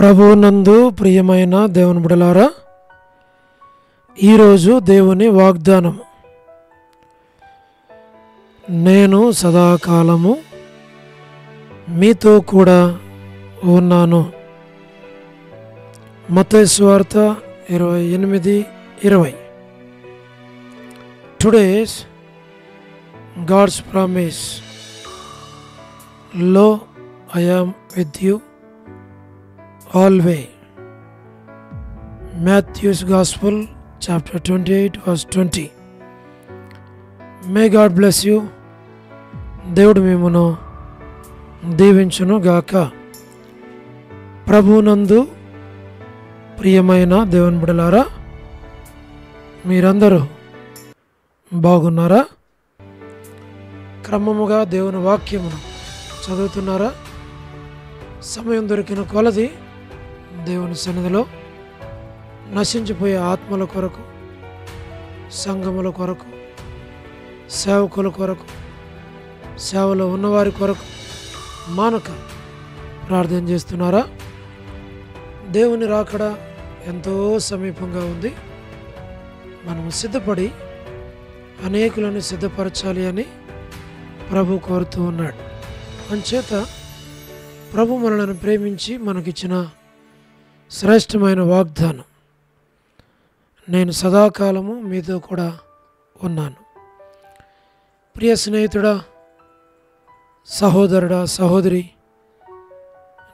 ప్రభువునందు ప్రియమైన దేవుని బిడ్డలారా, ఈరోజు దేవుని వాగ్దానం, నేను సదాకాలము మీతో కూడా ఉన్నాను. మత్తయి సువార్త 28:20. టుడేస్ గాడ్స్ ప్రామిస్, లో I am with you always. Matthew's Gospel, chapter 28, verse 20. May God bless you. దేవుడు మిమ్మును దీవించును గాక. ప్రభువునందు ప్రియమైన దేవుని బిడ్డలారా, మీరందరూ బాగున్నారా? క్రమముగా దేవుని వాక్యమును చదువుతున్నారా? సమయం దొరికిన కొలది దేవుని సన్నిధిలో నశించిపోయే ఆత్మల కొరకు, సంఘముల కొరకు, సేవకుల కొరకు, సేవలో ఉన్నవారి కొరకు మానక ప్రార్థన చేస్తున్నారా? దేవుని రాకడ ఎంతో సమీపంగా ఉంది. మనము సిద్ధపడి అనేకులను సిద్ధపరచాలి అని ప్రభు కోరుతూ ఉన్నాడు. అంచేత ప్రభు మనలను ప్రేమించి మనకిచ్చిన శ్రేష్టమైన వాగ్దానం, నేను సదాకాలము మీతో కూడా ఉన్నాను. ప్రియ స్నేహితుడా, సహోదరుడా, సహోదరి,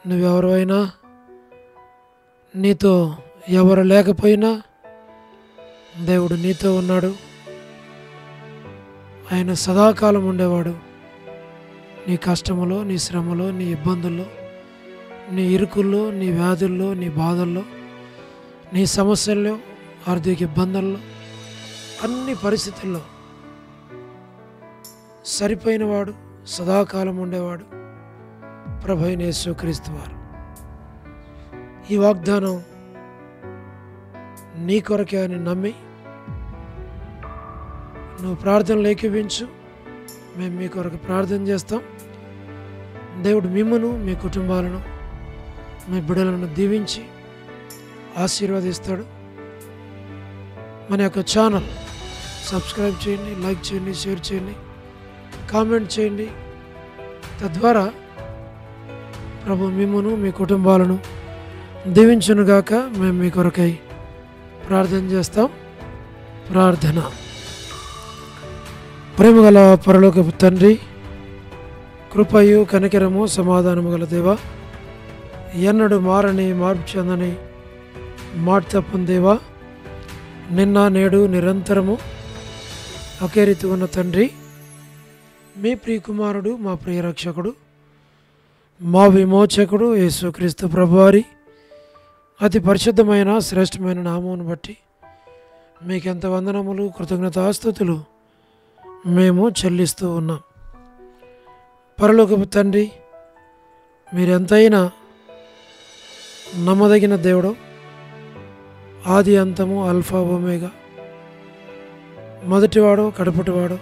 నువ్వెవరైనా, నీతో ఎవరు లేకపోయినా దేవుడు నీతో ఉన్నాడు. ఆయన సదాకాలం ఉండేవాడు. నీ కష్టములో, నీ శ్రమలో, నీ ఇబ్బందుల్లో, నీ ఇరుకుల్లో, నీ వ్యాధుల్లో, నీ బాధల్లో, నీ సమస్యల్లో, ఆర్థిక ఇబ్బందుల్లో, అన్ని పరిస్థితుల్లో సరిపోయినవాడు, సదాకాలం ఉండేవాడు ప్రభువైన యేసుక్రీస్తు వారు. ఈ వాగ్దానం నీ కొరకే అని నమ్మి నువ్వు ప్రార్థనలు ఏకీవించు. మేము మీ కొరకు ప్రార్థన చేస్తాం. దేవుడు మిమ్మును, మీ కుటుంబాలను, మీ బిడ్డలను దీవించి ఆశీర్వదిస్తాడు. మన యొక్క ఛానల్ సబ్స్క్రైబ్ చేయండి, లైక్ చేయండి, షేర్ చేయండి, కామెంట్ చేయండి. తద్వారా ప్రభు మిమ్మును, మీ కుటుంబాలను దీవించునుగాక. మేము మీ కొరకై ప్రార్థన చేస్తాం. ప్రార్థన. ప్రేమగల పరలోకపు తండ్రి, కృపయు కనికరము సమాధానము గల దేవా, ఎన్నడు మారని, మార్పు చెందని, మాట తప్పని దేవా, నిన్న నేడు నిరంతరము ఒకే రీతి ఉన్న తండ్రి, మీ ప్రియకుమారుడు, మా ప్రియ రక్షకుడు, మా విమోచకుడు యేసుక్రీస్తు ప్రభువారి అతి పరిశుద్ధమైన శ్రేష్టమైన నామమును బట్టి మీకెంత వందనములు, కృతజ్ఞతాస్తుతులు మేము చెల్లిస్తూ ఉన్నాం. పరలోకపు తండ్రి, మీరెంతైనా నమ్మదగిన దేవుడు, ఆది అంతము, అల్ఫా ఒమేగా, మొదటివాడు కడపటివాడు,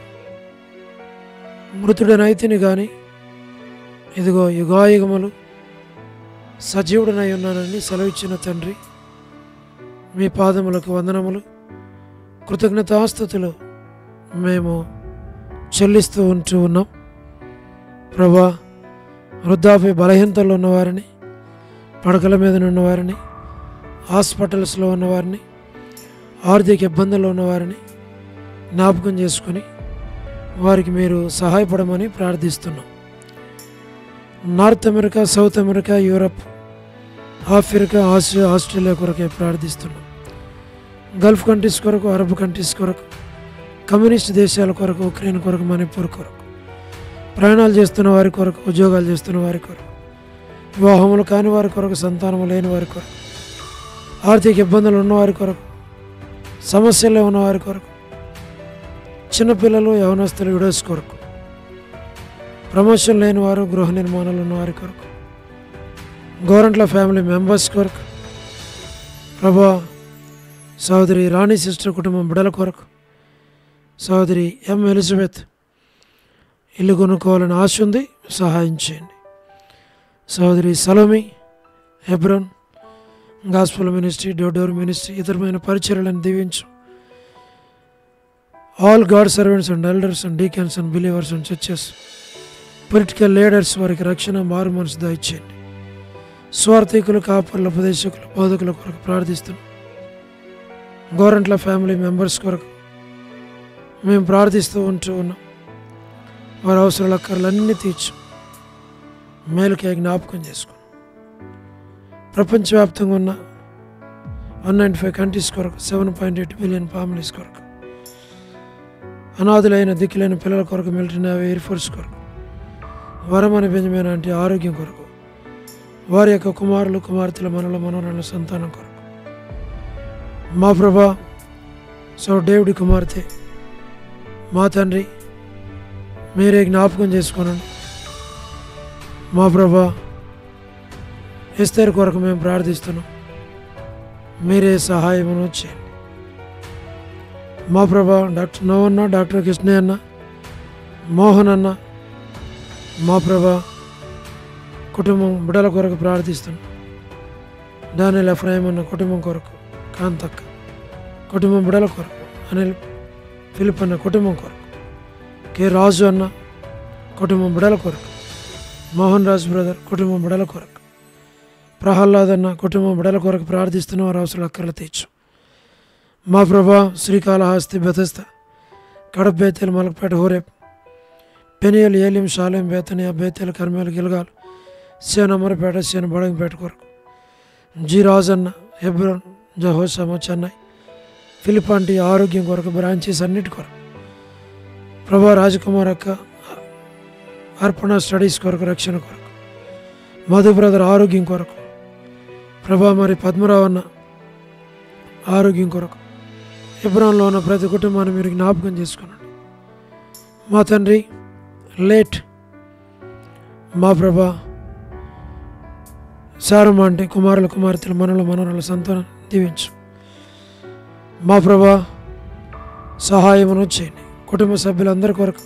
మృతుడనైతిని కానీ ఇదిగో యుగాయుగములు సజీవుడనై ఉన్నానని సెలవిచ్చిన తండ్రి, మీ పాదములకు వందనములు, కృతజ్ఞతాస్తుతులు మేము చెల్లిస్తూ ఉన్నాం. ప్రభా, వృద్ధాప్య బలహీనతల్లో ఉన్నవారిని, పడకల మీద ఉన్నవారిని, హాస్పిటల్స్లో ఉన్నవారిని, ఆర్థిక ఇబ్బందుల్లో ఉన్నవారిని జ్ఞాపకం చేసుకొని వారికి మీరు సహాయపడమని ప్రార్థిస్తున్నాం. North America, south America, Europe, Africa, Asia, Australia కొరకే ప్రార్థిస్తున్నాం. గల్ఫ్ కంట్రీస్ కొరకు, అరబ్ కంట్రీస్ కొరకు, కమ్యూనిస్ట్ దేశాల కొరకు, ఉక్రెయిన్ కొరకు, మణిపూర్ కొరకు, ప్రయాణాలు చేస్తున్న వారి కొరకు, ఉద్యోగాలు చేస్తున్న వారి కొరకు, వివాహములు కాని వారి కొరకు, సంతానము లేని వారి కొరకు, ఆర్థిక ఇబ్బందులు ఉన్నవారి కొరకు, సమస్యల్లో ఉన్నవారి కొరకు, చిన్నపిల్లలు, యవనస్తులు, విడోస్ కొరకు, ప్రమోషన్ లేని వారు, గృహ నిర్మాణాలు ఉన్నవారి కొరకు, గవర్నమెంట్ల ఫ్యామిలీ మెంబర్స్ కొరకు, ప్రభా, సోదరి రాణి సిస్టర్ కుటుంబం బిడ్డల కొరకు, సోదరి ఎం ఎలిజబెత్ ఇల్లు కొనుక్కోవాలని ఆశ ఉంది, సహాయం చేయండి. సోదరి Salome, Hebron, gospel ministry, door door ministry, ఇతరమైన పరిచర్యలను దీవించు. All God servants and elders and deacons and believers and churches, political leaders వారికి రక్షణ, మారు మనసు దయచేయండి. స్వార్థికులు, కాపర్ల, ఉపదేశకులు, బోధకుల కొరకు ప్రార్థిస్తున్నాం. గోరంట్ల ఫ్యామిలీ మెంబర్స్ కొరకు మేము ప్రార్థిస్తూ ఉన్నాం. వారి అవసరాల అక్కర్లన్నీ తీర్చు, మేలుకే జ్ఞాపకం చేసుకున్నాం. ప్రపంచవ్యాప్తంగా ఉన్న 195 కంట్రీస్ కొరకు, 7.8 బిలియన్ ఫ్యామిలీస్ కొరకు, అనాథులైన దిక్కులైన పిల్లల కొరకు, మిలిటరీ, నేవీ, ఎయిర్ ఫోర్స్ కొరకు, వరమని బెంజమిన్ అంటే ఆరోగ్యం కొరకు, వారి యొక్క కుమారులు, కుమార్తెల, మనవరాళ్ళ సంతానం కొరకు, మా ప్రభా డేవిడ్ కుమార్తె, మా తండ్రి మీరే జ్ఞాపకం చేసుకోనండి. మా ప్రభా ఎస్తేర్ కొరకు మేము ప్రార్థిస్తున్నాం, మీరే సహాయమును చేయండి. మా ప్రభా డాక్టర్ నవన్న, డాక్టర్ కృష్ణయ్య అన్న, మోహన్ అన్న, మా ప్రభా కుటుంబం బిడ్డల కొరకు ప్రార్థిస్తున్నాం. డానియల్ ఎఫ్రాయిం అన్న కుటుంబం కొరకు, కాంతక్క కుటుంబం బిడ్డల కొరకు, అనిల్ ఫిలిప్ అన్న కుటుంబం కొరకు, కె రాజు అన్న కుటుంబం బిడ్డల కొరకు, మోహన్ రాజ్ బ్రదర్ కుటుంబం బిడ్డల కొరకు, ప్రహ్లాద్ అన్న కుటుంబం బిడ్డల కొరకు ప్రార్థిస్తున్న వారి అవసరాలు అక్కర్లు తీర్చు. మా ప్రభా Srikalahasti, Bethesda, Kadapa, Bethel, Malakpet, Horeb, Peniel, Elim, Shalem, Bethania, Bethel, Carmel, Gilgal, సేన అమరపేట, సేన బడంగపేట కొరకు, జి రాజన్న, హెబ్రోన్, జహోషమ, చెన్నై, ఫిలిపాంటి ఆరోగ్యం కొరకు, బ్రాంచెస్ అన్నిటి కొరకు, ప్రభా రాజకుమార్ అక్క అర్పణ స్టడీస్ కొరకు, రక్షణ కొరకు, మధు బ్రదర్ ఆరోగ్యం కొరకు, ప్రభా మరి పద్మరావు అన్న ఆరోగ్యం కొరకు, హెబ్రోన్లో ఉన్న ప్రతి కుటుంబాన్ని మీరు జ్ఞాపకం చేసుకున్నాడు. మా తండ్రి లేట్ మా ప్రభా సారమ్మ అంటే కుమారుల, కుమార్తెలు, మనవరాళ్ళ సంతానం దీవించు. మా ప్రభా సహాయమును చేయండి. కుటుంబ సభ్యులందరి కొరకు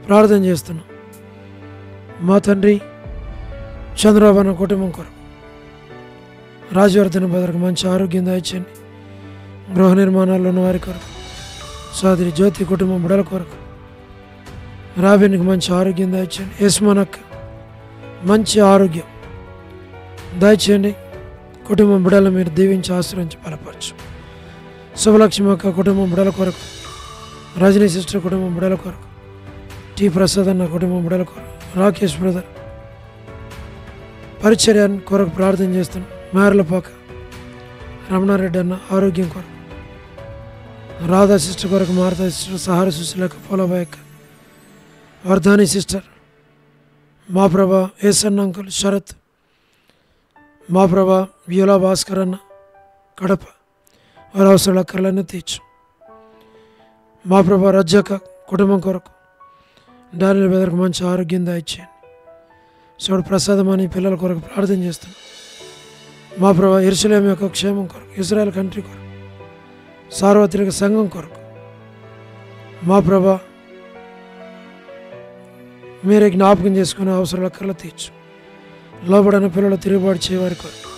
ప్రార్థన చేస్తున్నాం. మా తండ్రి చంద్రబాబు అన్న కుటుంబం కొరకు, రాజవర్ధన భద్రకు మంచి ఆరోగ్యం దయచేయండి. గృహ నిర్మాణాల్లో ఉన్న వారి కొరకు, సోదరి జ్యోతి కుటుంబం బిడ్డల కొరకు, రాబిన్కి మంచి ఆరోగ్యం దయచేయండి. యస్మనక్క మంచి ఆరోగ్యం దయచేయండి. కుటుంబం బిడ్డలు మీరు దీవించి ఆశ్రయించి బలపరచు. శుభలక్ష్మి అక్క కుటుంబం బిడ్డల కొరకు, రజనీ సిస్టర్ కుటుంబం బిడ్డల కొరకు, టి ప్రసాద్ అన్న కుటుంబం బిడ్డల కొరకు, రాకేష్ బ్రదర్ పరిచర్య కొరకు ప్రార్థన చేస్తున్నాం. మేరలపాక రమణారెడ్డి అన్న ఆరోగ్యం కొరకు, రాధా సిస్టర్ కొరకు, మారుతా సిస్టర్, సహార సుశీలక, పోలబాయక్క, వర్ధాని సిస్టర్, మా ప్రభా ఏసన్న అంకుల్, శరత్, మా ప్రభా వ్యూలా భాస్కర్ అన్న కడప, వారి అవసరాల అక్కర్లన్నీ తీర్చు. మా ప్రభా రజ్జక కుటుంబం కొరకు, డానియల్ బెదర్కు మంచి ఆరోగ్యం దయచేయండి. ప్రసాదం అని పిల్లల కొరకు ప్రార్థన చేస్తున్నాం. మా ప్రభా యెరూషలేము యొక్క క్షేమం కొరకు, ఇజ్రాయెల్ కంట్రీ కొరకు, సార్వత్రిక సంఘం కొరకు, మా ప్రభా మీరే జ్ఞాపకం చేసుకునే అవసరాల అక్కర్లు తీర్చు. లోబడిన పిల్లలు తిరుగుబాటు చేయవారి కొరకు,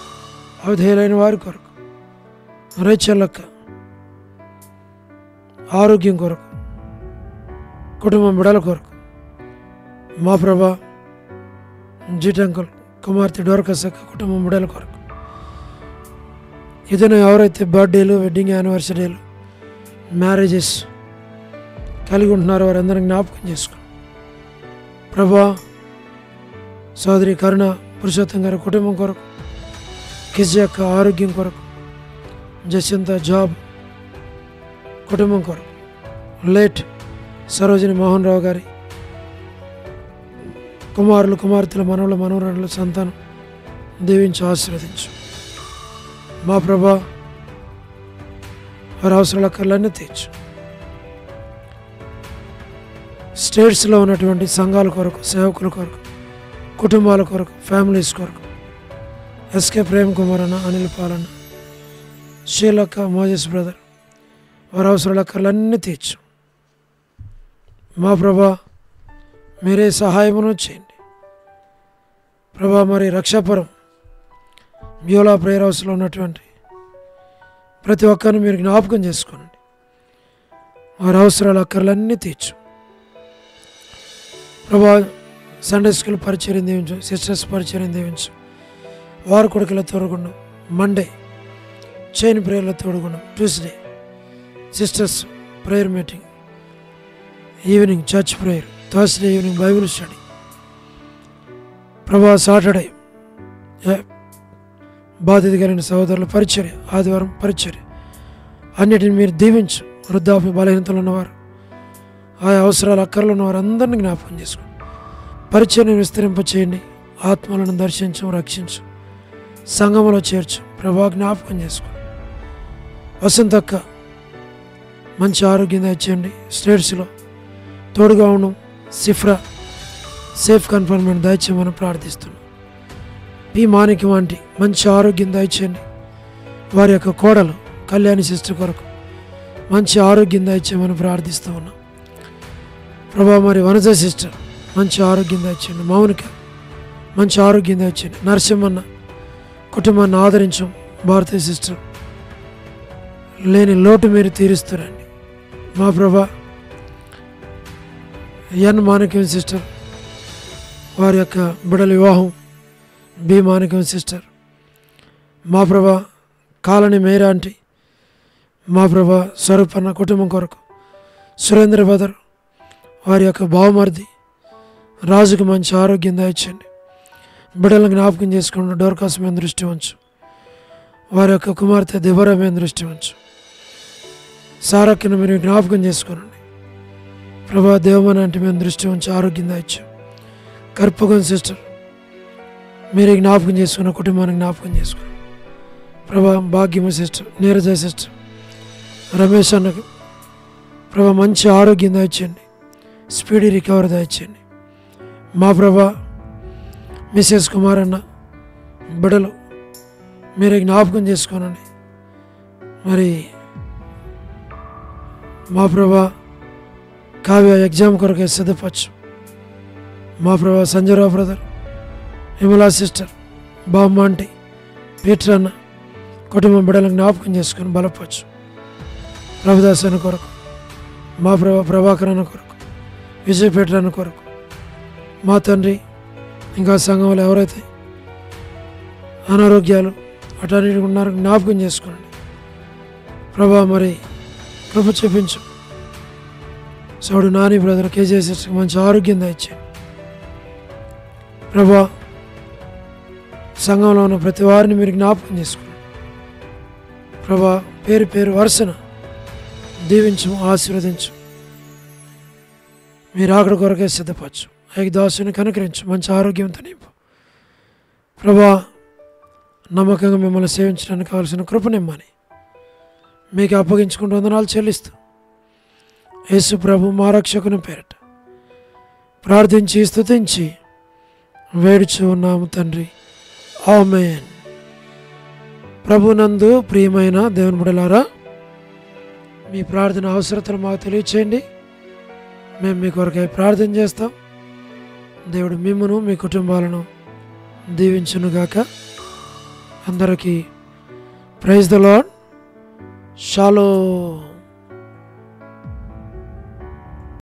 అవిధేయులైన వారి కొరకు, రేచల్లక్క ఆరోగ్యం కొరకు, కుటుంబం బిడల కొరకు, మా ప్రభా జీటంకుల్ కుమార్తె డోర్కసక్క కుటుంబం బిడల కొరకు, ఏదైనా ఎవరైతే బర్త్డేలు, వెడ్డింగ్ యానివర్సరీలు, మ్యారేజెస్ కలిగి ఉంటున్నారో వారందరినీ జ్ఞాపకం చేసుకోండి. ప్రభా సోదరి కరుణ పురుషోత్తం గారి కుటుంబం కొరకు, కిజ్ యొక్క ఆరోగ్యం కొరకు, జసింత జాబ్ కుటుంబం కొరకు, లేట్ సరోజిని మోహన్ రావు గారి కుమారులు, కుమార్తెల, మనవరాళ్ళ సంతానం దీవించి ఆశీర్వదించు. మా ప్రభా వారి అవసరాల అక్కర్లన్నీ తీర్చు. స్టేట్స్లో ఉన్నటువంటి సంఘాల కొరకు, సేవకుల కొరకు, కుటుంబాల కొరకు, ఫ్యామిలీస్ కొరకు, ఎస్కే ప్రేమ్ కుమార్ అన్న, అనిల్ పాలన్న, షీలక్క, మోజెస్ బ్రదర్ వారి అవసరాల అక్కర్లన్నీ తీర్చు. మా ప్రభా మీరే సహాయమును చేయండి. ప్రభా మరి రక్షాపురం బ్యూలా ప్రేయర్ హౌస్లో ఉన్నటువంటి ప్రతి ఒక్కరిని మీరు జ్ఞాపకం చేసుకోండి. వారి అవసరాల అక్కర్లన్నీ తీర్చు ప్రభా. సండే స్కూల్ పరిచయం దీవించు, సిస్టర్స్ పరిచయం దీవించు, వారు కొడుకుల తోడుగుండం. మండే చైన్ ప్రేయర్లో తోడుగుండం. Tuesday sisters prayer meeting, evening church prayer, Thursday evening Bible study ప్రభా. సాటర్డే బాధ్యత కలిగిన సహోదరుల పరిచర్య, ఆదివారం పరిచర్య, అన్నిటిని మీరు దీవించు. వృద్ధాప్య బలహీనతలు ఉన్నవారు, ఆయా అవసరాలు అక్కర్లు ఉన్నవారు అందరినీ జ్ఞాపకం చేసుకోండి. పరిచర్యను విస్తరింపచేయండి. ఆత్మలను దర్శించు, రక్షించు, సంఘములో చేర్చు ప్రభా. జ్ఞాపకం చేసుకోండి. వసంతక్క మంచి ఆరోగ్యం దయచేయండి. స్టేట్స్లో తోడుగా ఉండు. సిఫ్రా సేఫ్ కన్ఫర్మెంట్ దయచేయమని ప్రార్థిస్తున్నాం. పి మాణిక్యం వంటి మంచి ఆరోగ్యం దయచేయండి. వారి యొక్క కోడలు కళ్యాణి సిస్టర్ కొరకు మంచి ఆరోగ్యం దయచేయమని ప్రార్థిస్తూ ఉన్నాం ప్రభా. మరి వనజ సిస్టర్ మంచి ఆరోగ్యం దయచేయండి. మౌనిక మంచి ఆరోగ్యం దయచేయండి. నరసింహన్న కుటుంబాన్ని ఆదరించం. భారతీయ సిస్టర్ లేని లోటు మీరు తీరుస్తారండి మా ప్రభా. ఎన్ మాణిక్యం సిస్టర్ వారి యొక్క బిడల వివాహం. బి మాణిక్యం సిస్టర్ మా ప్రభా. కాలనీ మేరా ఆంటీ మా ప్రభా. స్వరూపన్న కుటుంబం కొరకు సురేంద్ర బదర్ వారి యొక్క బావమర్ది రాజుకు మంచి ఆరోగ్యం దయచేయండి. బిడ్డలను జ్ఞాపకం చేసుకున్న డోర్కాస్ మీద దృష్టి ఉంచు. వారి యొక్క కుమార్తె దిబరా మీద దృష్టి ఉంచు. సారక్కను మీరు జ్ఞాపకం చేసుకోనండి ప్రభా. దేవమని అంటే మేము దృష్టి ఉంచి ఆరోగ్యం దయచు. కర్పగం సిస్టర్ మీరే జ్ఞాపకం చేసుకున్న కుటుంబాన్ని జ్ఞాపకం చేసుకుని ప్రభా. భాగ్యమ సిస్టర్, నీరజ సిస్టర్, రమేష్ అన్నకు ప్రభా మంచి ఆరోగ్యం దయచేయండి. స్పీడీ రికవరీ దయచేయండి మా ప్రభా. మిసెస్ కుమార్ అన్న బిడలు మీరే జ్ఞాపకం చేసుకోనండి మరి మా ప్రభా. కావ్య ఎగ్జామ్ కొరకు సిద్ధపరచు మా ప్రభా. సంజయరావు బ్రదర్, విమలా సిస్టర్, బామ్మ ఆంటీ, పీటర్ అన్న కుటుంబం బిడ్డలను జ్ఞాపకం చేసుకొని బలపరచు. ప్రభుదాస్ అన్న కొరకు మా ప్రభా. ప్రభాకర్ అన్న కొరకు, విజయ్ పీటర్ అన్న కొరకు మా తండ్రి. ఇంకా సంఘంలో ఎవరైతే అనారోగ్యాలు అటన్నిటి ఉన్నారో జ్ఞాపకం చేసుకోండి ప్రభా. మరి కృప చూపించు. సోడు నాని బ్రదర్, కేజీ సిస్టర్కి మంచి ఆరోగ్యం దయచేయండి ప్రభా. సంఘంలో ఉన్న ప్రతి వారిని మీరు జ్ఞాపకం చేసుకోండి ప్రభా. పేరు పేరు వరుసన దీవించు, ఆశీర్వదించు. మీరు ఆకడ కొరకే సిద్ధపరచు. ఐదాసుని కనుకరించు, మంచి ఆరోగ్యంతో నింపు ప్రభా. నమ్మకంగా మిమ్మల్ని సేవించడానికి కావాల్సిన కృపనిమ్మని మీకు అప్పగించుకుంటూ వందనాలు చెల్లిస్తూ యేసు ప్రభు మా రక్షకుని పేరట ప్రార్థించి స్తుతించి వేడుచు ఉన్నాము తండ్రి. ఆమేన్. ప్రభునందు ప్రియమైన దేవుని బిడ్డలారా, మీ ప్రార్థన అవసరతలు మాకు తెలియచేయండి. మేము మీ కొరకై ప్రార్థన చేస్తాం. దేవుడు మిమ్మును మీ కుటుంబాలను దీవించునుగాక. అందరికీ ప్రైజ్ ద లార్డ్. షాలోమ్.